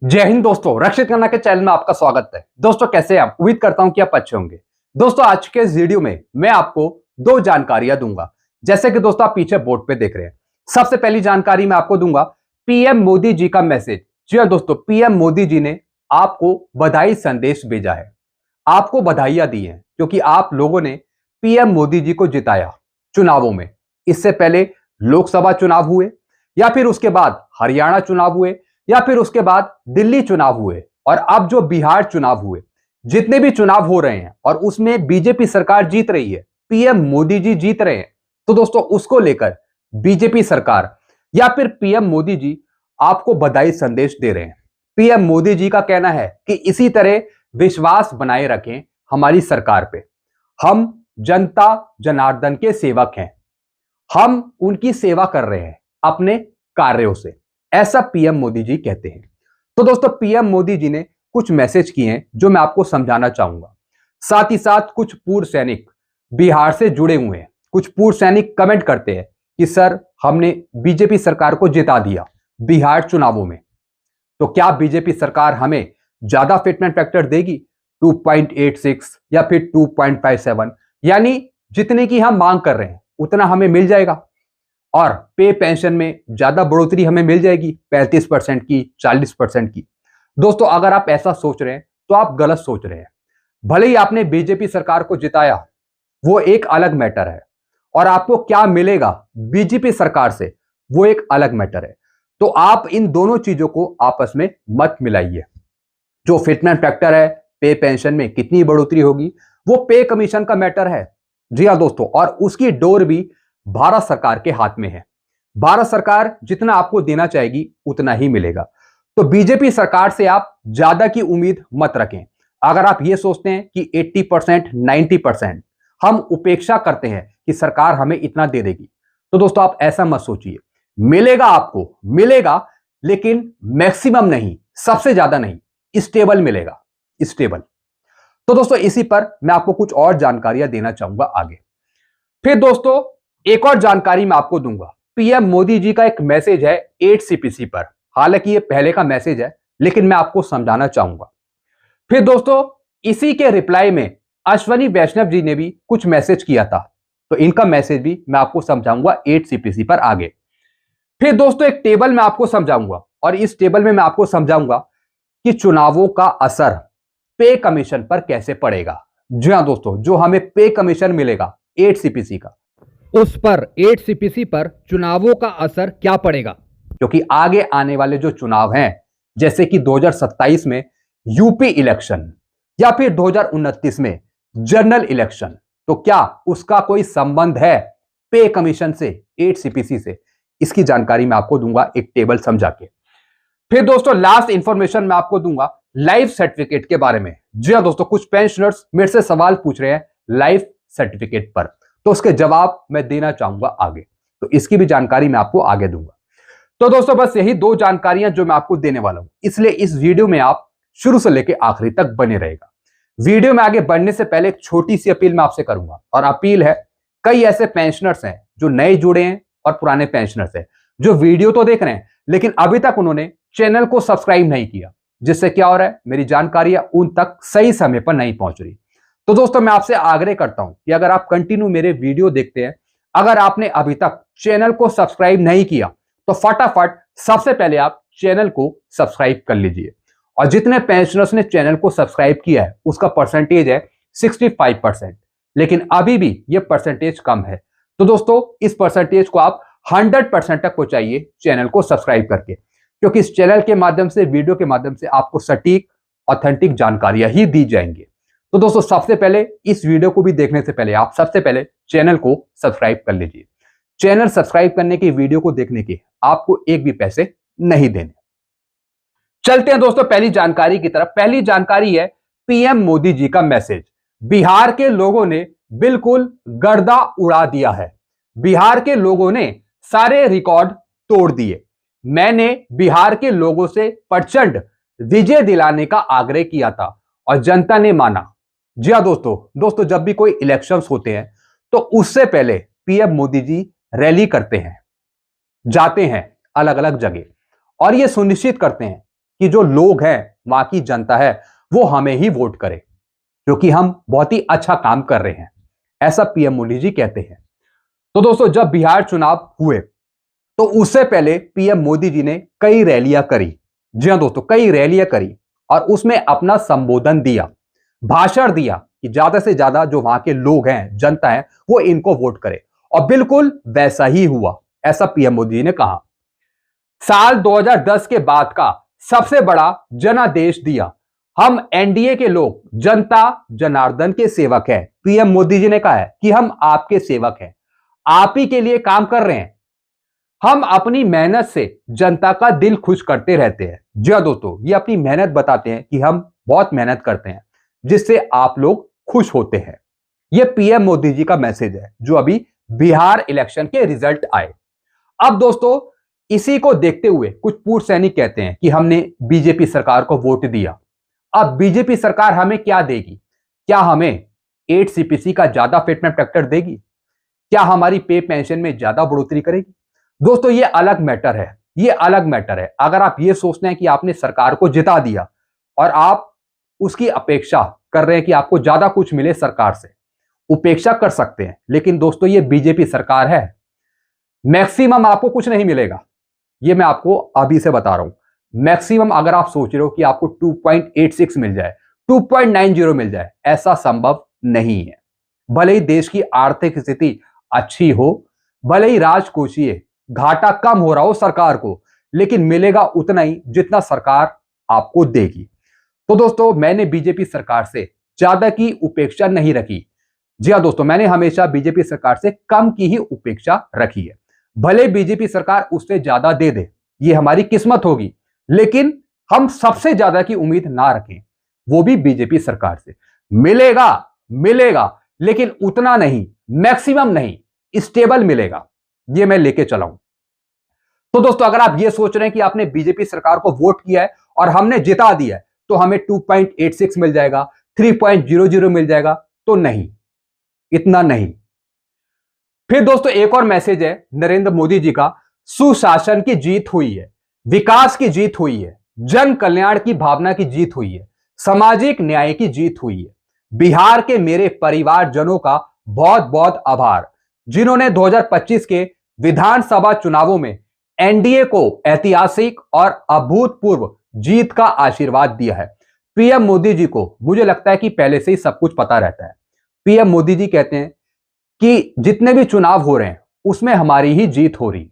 जय हिंद दोस्तों, रक्षित खन्ना के चैनल में आपका स्वागत है। दोस्तों कैसे हैं आप? उम्मीद करता हूं कि आप अच्छे होंगे। दोस्तों आज के इस वीडियो में मैं आपको दो जानकारियां दूंगा, जैसे कि दोस्तों आप पीछे बोर्ड पे देख रहे हैं। सबसे पहली जानकारी मैं आपको दूंगा पीएम मोदी जी का मैसेज। जी हां दोस्तों, पीएम मोदी जी ने आपको बधाई संदेश भेजा है, आपको बधाइयां दी हैं क्योंकि आप लोगों ने पीएम मोदी जी को जिताया चुनावों में। इससे पहले लोकसभा चुनाव हुए, या फिर उसके बाद हरियाणा चुनाव हुए, या फिर उसके बाद दिल्ली चुनाव हुए, और अब जो बिहार चुनाव हुए, जितने भी चुनाव हो रहे हैं और उसमें बीजेपी सरकार जीत रही है, पीएम मोदी जी जीत रहे हैं, तो दोस्तों उसको लेकर बीजेपी सरकार या फिर पीएम मोदी जी आपको बधाई संदेश दे रहे हैं। पीएम मोदी जी का कहना है कि इसी तरह विश्वास बनाए रखें हमारी सरकार पे। हम जनता जनार्दन के सेवक हैं, हम उनकी सेवा कर रहे हैं अपने कार्यों से, ऐसा पीएम मोदी जी कहते हैं। तो दोस्तों पीएम मोदी जी ने कुछ मैसेज किए हैं जो मैं आपको समझाना चाहूंगा। साथ ही साथ कुछ पूर्व सैनिक बिहार से जुड़े हुए हैं, कुछ पूर्व सैनिक कमेंट करते हैं कि सर हमने बीजेपी सरकार को जिता दिया बिहार चुनावों में, तो क्या बीजेपी सरकार हमें ज्यादा फिटमेंट फैक्टर देगी 2.86 या फिर 2.57, यानी जितने की हम मांग कर रहे हैं उतना हमें मिल जाएगा, और पे पेंशन में ज्यादा बढ़ोतरी हमें मिल जाएगी 35% की, 40% की। दोस्तों अगर आप ऐसा सोच रहे हैं तो आप गलत सोच रहे हैं। भले ही आपने बीजेपी सरकार को जिताया, वो एक अलग मैटर है, और आपको क्या मिलेगा बीजेपी सरकार से वो एक अलग मैटर है। तो आप इन दोनों चीजों को आपस में मत मिलाइए। जो फिटमेंट फैक्टर है, पे पेंशन में कितनी बढ़ोतरी होगी, वो पे कमीशन का मैटर है। जी हाँ दोस्तों, और उसकी डोर भी भारत सरकार के हाथ में है। भारत सरकार जितना आपको देना चाहेगी उतना ही मिलेगा। तो बीजेपी सरकार से आप ज्यादा की उम्मीद मत रखें। अगर आप ये सोचते हैं कि 80% 90% हम उपेक्षा करते हैं कि सरकार हमें इतना दे देगी, तो दोस्तों आप ऐसा मत सोचिए। मिलेगा, आपको मिलेगा, लेकिन मैक्सिमम नहीं, सबसे ज्यादा नहीं, स्टेबल मिलेगा, स्टेबल। तो दोस्तों इसी पर मैं आपको कुछ और जानकारियां देना चाहूंगा आगे। फिर दोस्तों एक और जानकारी मैं आपको दूंगा। पीएम मोदी जी का एक मैसेज है 8 सीपीसी पर। हालांकि ये पहले का मैसेज है, लेकिन मैं आपको समझाना चाहूंगा। फिर दोस्तों इसी के रिप्लाई में अश्वनी वैष्णव जी ने भी कुछ मैसेज किया था, तो इनका मैसेज भी मैं आपको समझाऊंगा 8 सीपीसी पर आगे। फिर दोस्तों एक टेबल मैं आपको समझाऊंगा, और इस टेबल में मैं आपको समझाऊंगा कि चुनावों का असर पे कमीशन पर कैसे पड़ेगा। जी हां दोस्तों, जो हमें पे कमीशन मिलेगा 8 सीपीसी का, उस पर 8 सीपीसी पर चुनावों का असर क्या पड़ेगा, क्योंकि आगे आने वाले जो चुनाव हैं, जैसे कि 2027 में यूपी इलेक्शन या फिर 2029 में जनरल इलेक्शन, तो क्या उसका कोई संबंध है पे कमीशन से, 8 सीपीसी से? इसकी जानकारी मैं आपको दूंगा एक टेबल समझा के। फिर दोस्तों लास्ट इंफॉर्मेशन मैं आपको दूंगा लाइफ सर्टिफिकेट के बारे में। जी हां दोस्तों, कुछ पेंशनर्स मेरे से सवाल पूछ रहे हैं लाइफ सर्टिफिकेट पर, तो उसके जवाब मैं देना चाहूंगा आगे, तो इसकी भी जानकारी मैं आपको आगे दूंगा। तो दोस्तों बस यही दो जानकारियां जो मैं आपको देने वाला हूं, इसलिए इस वीडियो में आप शुरू से लेकर आखिरी तक बने रहेगा। वीडियो में आगे बढ़ने से पहले एक छोटी सी अपील मैं आपसे करूंगा, और अपील है, कई ऐसे पेंशनर्स हैं जो नए जुड़े हैं और पुराने पेंशनर्स हैं जो वीडियो तो देख रहे हैं लेकिन अभी तक उन्होंने चैनल को सब्सक्राइब नहीं किया, जिससे क्या हो रहा है, मेरी जानकारियां उन तक सही समय पर नहीं पहुंच रही। तो दोस्तों मैं आपसे आग्रह करता हूं कि अगर आप कंटिन्यू मेरे वीडियो देखते हैं, अगर आपने अभी तक चैनल को सब्सक्राइब नहीं किया, तो फटाफट सबसे पहले आप चैनल को सब्सक्राइब कर लीजिए। और जितने पेंशनर्स ने चैनल को सब्सक्राइब किया है उसका परसेंटेज है 65%, लेकिन अभी भी ये परसेंटेज कम है। तो दोस्तों इस परसेंटेज को आप 100% तक पहुंचाइए चैनल को सब्सक्राइब करके, क्योंकि इस चैनल के माध्यम से, वीडियो के माध्यम से आपको सटीक ऑथेंटिक जानकारियां ही दी जाएंगी। तो दोस्तों सबसे पहले इस वीडियो को भी देखने से पहले आप सबसे पहले चैनल को सब्सक्राइब कर लीजिए। चैनल सब्सक्राइब करने के, वीडियो को देखने के आपको एक भी पैसे नहीं देने। चलते हैं दोस्तों पहली जानकारी की तरफ। पहली जानकारी है पीएम मोदी जी का मैसेज। बिहार के लोगों ने बिल्कुल गर्दा उड़ा दिया है, बिहार के लोगों ने सारे रिकॉर्ड तोड़ दिए। मैंने बिहार के लोगों से प्रचंड विजय दिलाने का आग्रह किया था और जनता ने माना। जी हां दोस्तों जब भी कोई इलेक्शंस होते हैं तो उससे पहले पीएम मोदी जी रैली करते हैं, जाते हैं अलग अलग जगह, और ये सुनिश्चित करते हैं कि जो लोग हैं, वहां की जनता है, वो हमें ही वोट करे क्योंकि हम बहुत ही अच्छा काम कर रहे हैं, ऐसा पीएम मोदी जी कहते हैं। तो दोस्तों, जब बिहार चुनाव हुए तो उससे पहले पीएम मोदी जी ने कई रैलियां करी। जी हां दोस्तों, कई रैलियां करी और उसमें अपना संबोधन दिया, भाषण दिया कि ज्यादा से ज्यादा जो वहां के लोग हैं, जनता है, वो इनको वोट करे। और बिल्कुल वैसा ही हुआ, ऐसा पीएम मोदी जी ने कहा। साल 2010 के बाद का सबसे बड़ा जनादेश दिया। हम एनडीए के लोग जनता जनार्दन के सेवक हैं। पीएम मोदी जी ने कहा है कि हम आपके सेवक हैं, आप ही के लिए काम कर रहे हैं। हम अपनी मेहनत से जनता का दिल खुश करते रहते हैं। जी हां दोस्तों, ये अपनी मेहनत बताते हैं कि हम बहुत मेहनत करते हैं जिससे आप लोग खुश होते हैं। ये पीएम मोदी जी का मैसेज है जो अभी बिहार इलेक्शन के रिजल्ट आए। अब दोस्तों, इसी को देखते हुए कुछ पूर्व सैनिक कहते हैं कि हमने बीजेपी सरकार को वोट दिया, अब बीजेपी सरकार हमें क्या देगी? क्या हमें 8 सीपीसी का ज्यादा फिटमेंट फैक्टर देगी? क्या हमारी पे पेंशन में ज्यादा बढ़ोतरी करेगी? दोस्तों, ये अलग मैटर है, ये अलग मैटर है। अगर आप ये सोचते हैं कि आपने सरकार को जिता दिया और आप उसकी अपेक्षा कर रहे हैं कि आपको ज्यादा कुछ मिले सरकार से, उपेक्षा कर सकते हैं। लेकिन दोस्तों, ये बीजेपी सरकार है, मैक्सिमम आपको कुछ नहीं मिलेगा। ये मैं आपको अभी से बता रहा हूं। मैक्सिमम अगर आप सोच रहे हो कि आपको 2.86 मिल जाए, 2.90 मिल जाए, ऐसा संभव नहीं है। भले ही देश की आर्थिक स्थिति अच्छी हो, भले ही राजकोषीय घाटा कम हो रहा हो सरकार को, लेकिन मिलेगा उतना ही जितना सरकार आपको देगी। तो दोस्तों, मैंने बीजेपी सरकार से ज्यादा की उपेक्षा नहीं रखी। जी हां दोस्तों, मैंने हमेशा बीजेपी सरकार से कम की ही उपेक्षा रखी है। भले बीजेपी सरकार उससे ज्यादा दे दे, ये हमारी किस्मत होगी, लेकिन हम सबसे ज्यादा की उम्मीद ना रखें, वो भी बीजेपी सरकार से। मिलेगा मिलेगा, लेकिन उतना नहीं, मैक्सिमम नहीं, स्टेबल मिलेगा, ये मैं लेके चला हूं। तो दोस्तों, अगर आप ये सोच रहे हैं कि आपने बीजेपी सरकार को वोट किया है और हमने जिता दिया है तो हमें 2.86 मिल जाएगा, 3.00 मिल जाएगा, तो नहीं, इतना नहीं। फिर दोस्तों, एक और मैसेज है नरेंद्र मोदी जी का। सुशासन की जीत हुई है, विकास की जीत हुई है, जन कल्याण की भावना की जीत हुई है, सामाजिक न्याय की जीत हुई है। बिहार के मेरे परिवारजनों का बहुत बहुत आभार, जिन्होंने 2025 के विधानसभा चुनावों में एनडीए को ऐतिहासिक और अभूतपूर्व जीत का आशीर्वाद दिया है। पीएम मोदी जी को मुझे लगता है कि पहले से ही सब कुछ पता रहता है। पीएम मोदी जी कहते हैं कि जितने भी चुनाव हो रहे हैं उसमें हमारी ही जीत हो रही है।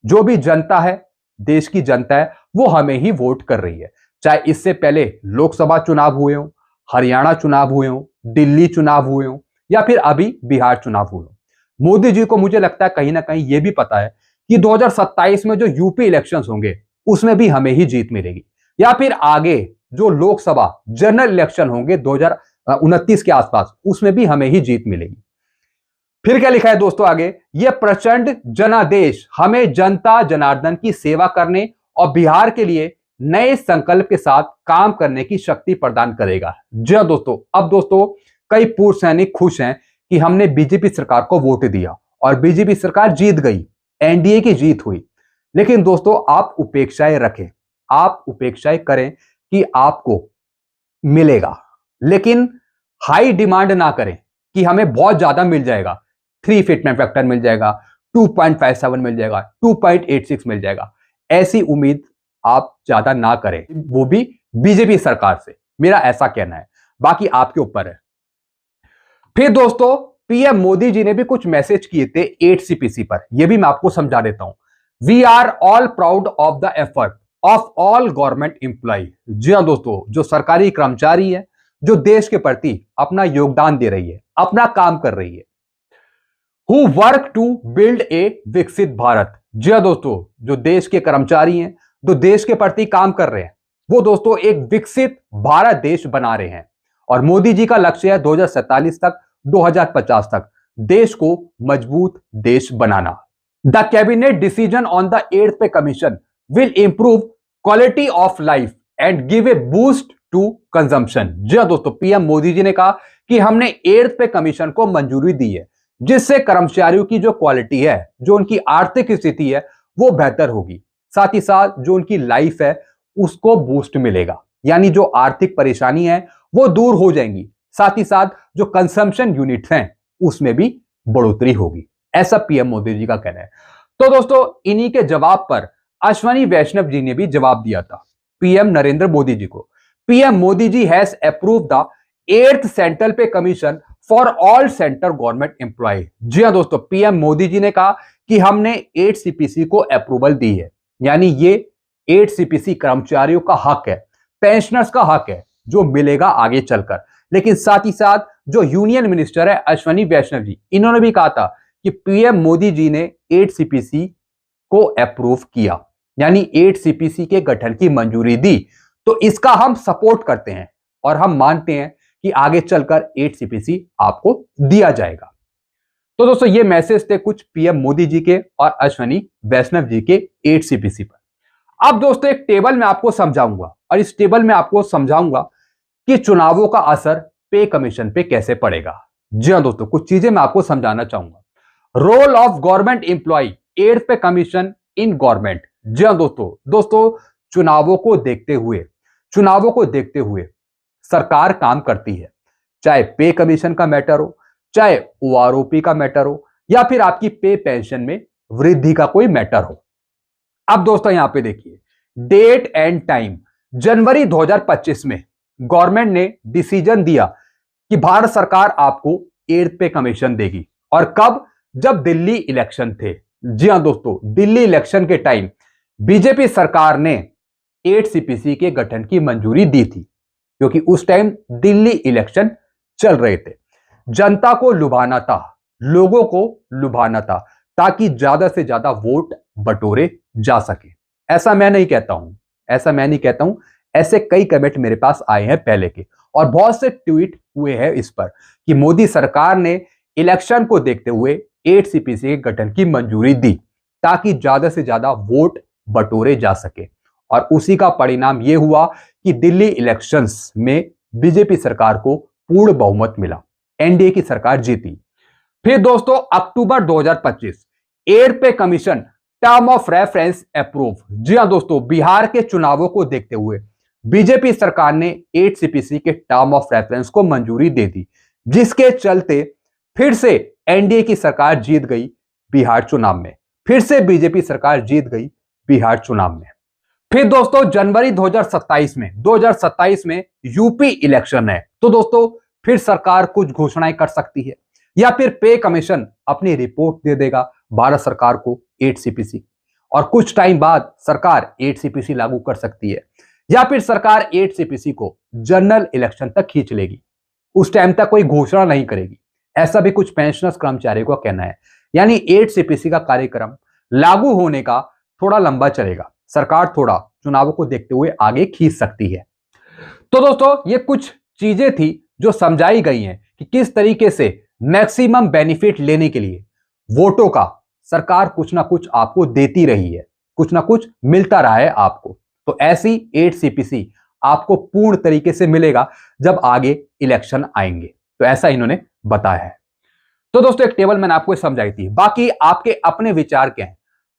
जो भी जनता है, देश की जनता है, वो हमें ही वोट कर रही है। चाहे इससे पहले लोकसभा चुनाव हुए हो, हरियाणा चुनाव हुए हो, दिल्ली चुनाव हुए हो, या फिर अभी बिहार चुनाव हुए हो। मोदी जी को मुझे लगता है कहीं ना कहीं ये भी पता है कि 2027 में जो यूपी इलेक्शंस होंगे उसमें भी हमें ही जीत मिलेगी, या फिर आगे जो लोकसभा जनरल इलेक्शन होंगे 2029 के आसपास, उसमें भी हमें ही जीत मिलेगी। फिर क्या लिखा है दोस्तों आगे, यह प्रचंड जनादेश हमें जनता जनार्दन की सेवा करने और बिहार के लिए नए संकल्प के साथ काम करने की शक्ति प्रदान करेगा। जी हां दोस्तों, अब दोस्तों कई पूर्व सैनिक खुश हैं कि हमने बीजेपी सरकार को वोट दिया और बीजेपी सरकार जीत गई, एनडीए की जीत हुई। लेकिन दोस्तों, आप उपेक्षाएं रखें, आप उपेक्षाएं करें कि आपको मिलेगा, लेकिन हाई डिमांड ना करें कि हमें बहुत ज्यादा मिल जाएगा, 3 फिटमेंट फैक्टर मिल जाएगा, 2.57 मिल जाएगा, 2.86 मिल जाएगा। ऐसी उम्मीद आप ज्यादा ना करें, वो भी बीजेपी सरकार से, मेरा ऐसा कहना है। बाकी आपके ऊपर है। फिर दोस्तों, पीएम मोदी जी ने भी कुछ मैसेज किए थे 8 सीपीसी पर, यह भी मैं आपको समझा देता हूं। We are all proud of the effort of all government employ. जी हां दोस्तों, जो सरकारी कर्मचारी है, जो देश के प्रति अपना योगदान दे रही है, अपना काम कर रही है, who work to build a विकसित भारत। जी हां दोस्तों, जो देश के कर्मचारी हैं, जो देश के प्रति काम कर रहे हैं, वो दोस्तों एक विकसित भारत देश बना रहे हैं। और मोदी जी का लक्ष्य है 2047 तक, 2050 तक देश को मजबूत देश बनाना। The cabinet decision on the 8th pay commission will improve quality of life and give a boost to consumption. जी हां दोस्तों, पीएम मोदी जी ने कहा कि हमने 8th पे कमीशन को मंजूरी दी है, जिससे कर्मचारियों की जो क्वालिटी है, जो उनकी आर्थिक स्थिति है, वो बेहतर होगी। साथ ही साथ जो उनकी लाइफ है उसको बूस्ट मिलेगा, यानी जो आर्थिक परेशानी है वो दूर हो जाएंगी, साथ ही साथ जो कंजम्पशन यूनिट्स हैं उसमें भी बढ़ोतरी होगी, ऐसा पीएम मोदी जी का कहना है। तो दोस्तों इन्हीं के जवाब पर अश्वनी वैष्णव जी ने भी जवाब दिया था पीएम नरेंद्र मोदी जी को। PM Modi ji has approved the 8th central pay commission for all central government employ. जी हां दोस्तों, पीएम मोदी जी ने कहा कि हमने 8 सीपीसी को अप्रूवल दी है, यानी ये 8 सीपीसी कर्मचारियों का हक है, पेंशनर्स का हक है जो मिलेगा आगे चलकर। लेकिन साथ ही साथ जो यूनियन मिनिस्टर है अश्वनी वैष्णव जी, इन्होंने भी कहा था कि पीएम मोदी जी ने 8 सीपीसी को अप्रूव किया, यानी 8 सीपीसी के गठन की मंजूरी दी, तो इसका हम सपोर्ट करते हैं और हम मानते हैं कि आगे चलकर 8 सीपीसी आपको दिया जाएगा। तो दोस्तों ये मैसेज थे कुछ पीएम मोदी जी के और अश्वनी वैष्णव जी के 8 सीपीसी पर। अब दोस्तों एक टेबल में आपको समझाऊंगा और इस टेबल में आपको समझाऊंगा कि चुनावों का असर पे कमीशन पे कैसे पड़ेगा। जी हां दोस्तों, कुछ चीजें मैं आपको समझाना चाहूंगा। Role of government employ 8th pay commission in government. जी हां दोस्तों चुनावों को देखते हुए सरकार काम करती है, चाहे पे कमीशन का मैटर हो, चाहे ओआरओपी का मैटर हो, या फिर आपकी पे पेंशन में वृद्धि का कोई मैटर हो। अब दोस्तों यहां पे देखिए डेट एंड टाइम। जनवरी 2025 में गवर्नमेंट ने डिसीजन दिया कि भारत सरकार आपको 8th पे कमीशन देगी। और कब? जब दिल्ली इलेक्शन थे। जी हां दोस्तों, दिल्ली इलेक्शन के टाइम बीजेपी सरकार ने 8 सीपीसी के गठन की मंजूरी दी थी, क्योंकि उस टाइम दिल्ली इलेक्शन चल रहे थे। जनता को लुभाना था, लोगों को लुभाना था, ताकि ज्यादा से ज्यादा वोट बटोरे जा सके। ऐसा मैं नहीं कहता हूं, ऐसे कई कमेंट मेरे पास आए हैं पहले के, और बहुत से ट्वीट हुए हैं इस पर कि मोदी सरकार ने इलेक्शन को देखते हुए 8 सीपीसी के गठन की मंजूरी दी ताकि ज्यादा से ज्यादा वोट बटोरे जा सके। और उसी का परिणाम यह हुआ कि दिल्ली इलेक्शंस में बीजेपी सरकार को पूर्ण बहुमत मिला, एनडीए की सरकार जीती। फिर दोस्तों अक्टूबर 2025 8 pay commission term of reference approve. जी हां दोस्तों, बिहार के चुनावों को देखते हुए बीजेपी सरकार ने 8 सीपीसी के टर्म ऑफ रेफरेंस को मंजूरी दे दी, जिसके चलते फिर से एनडीए की सरकार जीत गई बिहार चुनाव में, फिर से बीजेपी सरकार जीत गई बिहार चुनाव में। फिर दोस्तों जनवरी 2027 में यूपी इलेक्शन है, तो दोस्तों फिर सरकार कुछ घोषणाएं कर सकती है, या फिर पे कमीशन अपनी रिपोर्ट दे देगा भारत सरकार को 8 सीपीसी, और कुछ टाइम बाद सरकार 8 सीपीसी लागू कर सकती है, या फिर सरकार 8 सीपीसी को जनरल इलेक्शन तक खींच लेगी, उस टाइम तक कोई घोषणा नहीं करेगी। ऐसा भी कुछ पेंशनर्स कर्मचारियों का कहना है। यानी 8 सीपीसी का कार्यक्रम लागू होने का थोड़ा लंबा चलेगा, सरकार थोड़ा चुनावों को देखते हुए आगे खींच सकती है। तो दोस्तों ये कुछ चीजें थी जो समझाई गई हैं कि किस तरीके से मैक्सिमम बेनिफिट लेने के लिए वोटों का सरकार कुछ ना कुछ आपको देती रही है, कुछ ना कुछ मिलता रहा है आपको। तो ऐसी 8 सीपीसी आपको पूर्ण तरीके से मिलेगा जब आगे इलेक्शन आएंगे, तो ऐसा इन्होंने बताया है। तो दोस्तों एक टेबल मैंने आपको समझाई थी, बाकी आपके अपने विचार क्या हैं,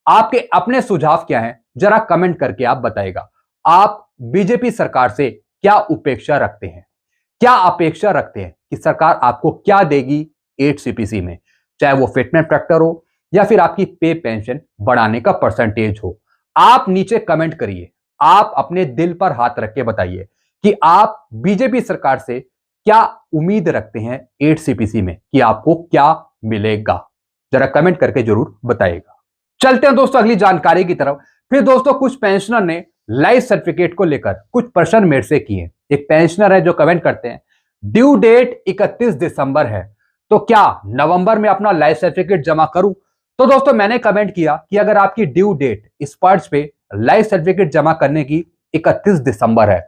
आपके अपने सुझाव क्या हैं, जरा कमेंट करके आप बताइएगा। आप बीजेपी सरकार से क्या अपेक्षा रखते हैं, क्या अपेक्षा रखते हैं कि सरकार आपको क्या देगी 8 सीपीसी में, चाहे वो फिटनेस फैक्टर हो या फिर आपकी पे पेंशन बढ़ाने का परसेंटेज हो। आप नीचे कमेंट करिए, आप अपने दिल पर हाथ रख के बताइए कि आप बीजेपी सरकार से क्या उम्मीद रखते हैं 8 सीपीसी में, कि आपको क्या मिलेगा, जरा कमेंट करके जरूर बताइएगा। चलते हैं दोस्तों अगली जानकारी की तरफ। फिर दोस्तों कुछ पेंशनर ने लाइफ सर्टिफिकेट को लेकर कुछ प्रश्न मेरे से किए। एक पेंशनर है जो कमेंट करते हैं ड्यू डेट 31 दिसंबर है, तो क्या नवंबर में अपना लाइफ सर्टिफिकेट जमा करूं? तो दोस्तों मैंने कमेंट किया कि अगर आपकी ड्यू डेट इस पर्च पे लाइफ सर्टिफिकेट जमा करने की 31 दिसंबर है,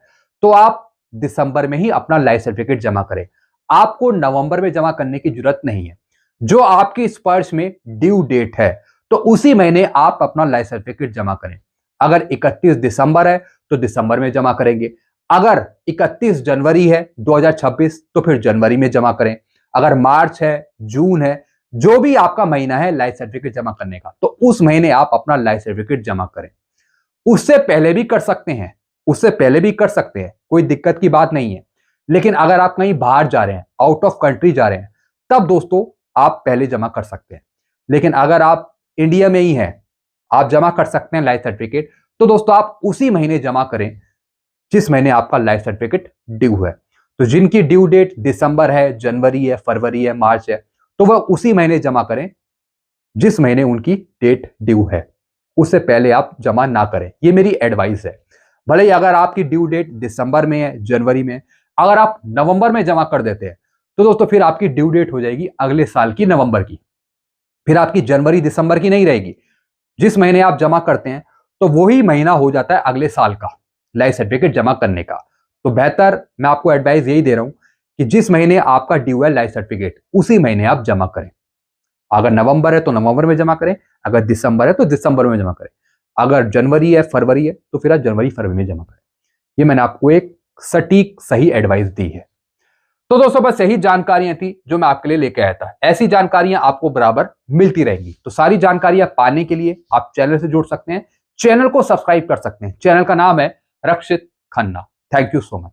तो आप दिसंबर में ही अपना लाइफ सर्टिफिकेट जमा करें, आपको नवंबर में जमा करने की जरूरत नहीं है। जो आपकी इस पर्च में ड्यू डेट है तो उसी महीने आप अपना लाइफ सर्टिफिकेट जमा करें। अगर 31 दिसंबर है तो दिसंबर में जमा करेंगे, अगर 31 जनवरी है 2026 तो फिर जनवरी में जमा करें, अगर मार्च है, जून है, जो भी आपका महीना है लाइफ सर्टिफिकेट जमा करने का, तो उस महीने आप अपना लाइफ सर्टिफिकेट जमा करें। उससे पहले भी कर सकते हैं, उससे पहले भी कर सकते हैं, कोई दिक्कत की बात नहीं है। लेकिन अगर आप कहीं बाहर जा रहे हैं, आउट ऑफ कंट्री जा रहे हैं, तब दोस्तों आप पहले जमा कर सकते हैं। लेकिन अगर आप इंडिया में ही हैं, आप जमा कर सकते हैं लाइफ सर्टिफिकेट, तो दोस्तों आप उसी महीने जमा करें जिस महीने आपका लाइफ सर्टिफिकेट ड्यू है। तो जिनकी ड्यू डेट दिसंबर है, जनवरी है, फरवरी है, मार्च है, तो वह उसी महीने जमा करें जिस महीने उनकी डेट ड्यू है। उससे पहले आप जमा ना करें, ये मेरी एडवाइस है। भले ही अगर आपकी ड्यू डेट दिसंबर में है, जनवरी में, अगर आप नवंबर में जमा कर देते हैं तो दोस्तों फिर आपकी ड्यू डेट हो जाएगी अगले साल की नवंबर की, फिर आपकी जनवरी दिसंबर की नहीं रहेगी। जिस महीने आप जमा करते हैं तो वही महीना हो जाता है अगले साल का लाइफ सर्टिफिकेट जमा करने का। तो बेहतर मैं आपको एडवाइस यही दे रहा हूं कि जिस महीने आपका ड्यू है लाइफ सर्टिफिकेट, उसी महीने आप जमा करें। अगर नवंबर है तो नवंबर में जमा करें, अगर दिसंबर है तो दिसंबर में जमा करें, अगर जनवरी है, फरवरी है, तो फिर आप जनवरी फरवरी में जमा करें। ये मैंने आपको एक सटीक सही एडवाइस दी है। तो दोस्तों बस यही जानकारियां थी जो मैं आपके लिए लेके आया था। ऐसी जानकारियां आपको बराबर मिलती रहेंगी। तो सारी जानकारियां पाने के लिए आप चैनल से जुड़ सकते हैं, चैनल को सब्सक्राइब कर सकते हैं। चैनल का नाम है Rakshit Khanna. Thank you so much.